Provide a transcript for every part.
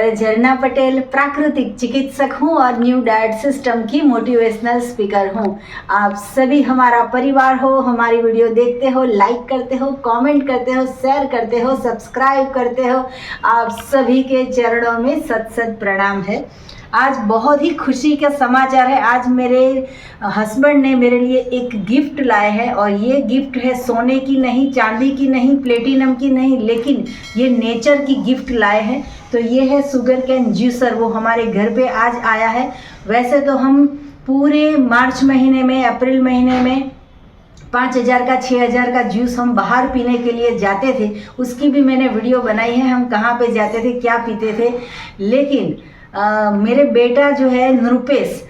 मैं झरना पटेल प्राकृतिक चिकित्सक हूं और न्यू डाइट सिस्टम की मोटिवेशनल स्पीकर हूं। आप सभी हमारा परिवार हो, हमारी वीडियो देखते हो, लाइक करते हो, कमेंट करते हो, शेयर करते हो, सब्सक्राइब करते हो। आप सभी के चरणों में सत सत प्रणाम है। आज बहुत ही खुशी का समाचार है। आज मेरे हस्बैंड ने मेरे लिए एक गिफ्ट लाए हैं और ये गिफ्ट है सोने की नहीं, चांदी की नहीं, प्लेटिनम की नहीं, लेकिन ये नेचर की गिफ्ट लाए हैं। तो ये है शुगर कैन जूसर, वो हमारे घर पे आज आया है। वैसे तो हम पूरे मार्च महीने में, अप्रैल महीने में 5,000 का 6,000 का जूस हम बाहर पीने के लिए जाते थे। उसकी भी मैंने वीडियो बनाई है, हम कहाँ पे जाते थे, क्या पीते थे। लेकिन मेरे बेटा जो है नृपेश,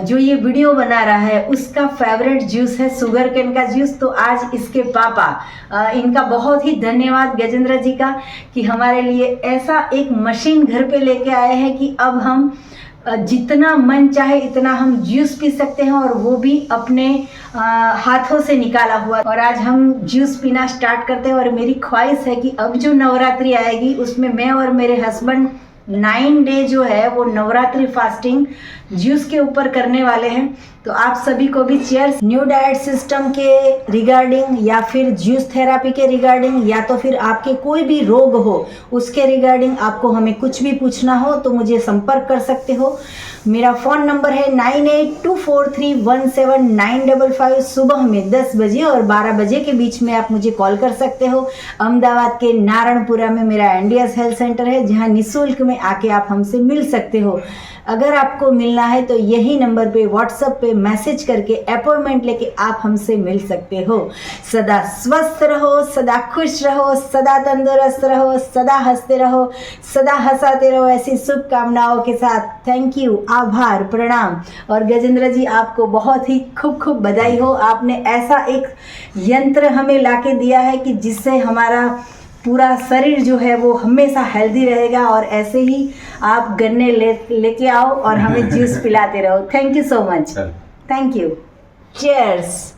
जो ये वीडियो बना रहा है, उसका फेवरेट जूस है शुगर कैन का जूस। तो आज इसके पापा, इनका बहुत ही धन्यवाद गजेंद्र जी का कि हमारे लिए ऐसा एक मशीन घर पे लेके आए हैं कि अब हम जितना मन चाहे इतना हम जूस पी सकते हैं, और वो भी अपने हाथों से निकाला हुआ। और आज हम जूस पीना स्टार्ट करते हैं। और मेरी ख्वाहिश है कि अब जो नवरात्रि आएगी उसमें मैं और मेरे हस्बैंड 9 डे जो है वो नवरात्रि फास्टिंग जूस के ऊपर करने वाले हैं। तो आप सभी को भी चीयर्स। न्यू डाइट सिस्टम के रिगार्डिंग या फिर जूस थेरापी के रिगार्डिंग, या तो फिर आपके कोई भी रोग हो उसके रिगार्डिंग आपको हमें कुछ भी पूछना हो तो मुझे संपर्क कर सकते हो। मेरा फ़ोन नंबर है 9824317955। सुबह में 10 बजे और 12 बजे के बीच में आप मुझे कॉल कर सकते हो। अहमदाबाद के नारायणपुरा में मेरा NDS हेल्थ सेंटर है, जहां निःशुल्क में आके आप हमसे मिल सकते हो। अगर आपको मिलना है तो यही नंबर पे व्हाट्सएप पे मैसेज करके अपॉइंटमेंट लेके आप हमसे मिल सकते हो। सदा स्वस्थ रहो, सदा खुश रहो, सदा तंदुरुस्त रहो, सदा हंसते रहो, सदा हंसाते रहो, ऐसी शुभकामनाओं के साथ थैंक यू, आभार, प्रणाम। और गजेंद्र जी, आपको बहुत ही खूब खूब बधाई हो। आपने ऐसा एक यंत्र हमें लाके दिया है कि जिससे हमारा पूरा शरीर जो है वो हमेशा हेल्दी रहेगा। और ऐसे ही आप गन्ने लेके आओ और हमें जूस पिलाते रहो। Thank you so much. Thank you. Cheers.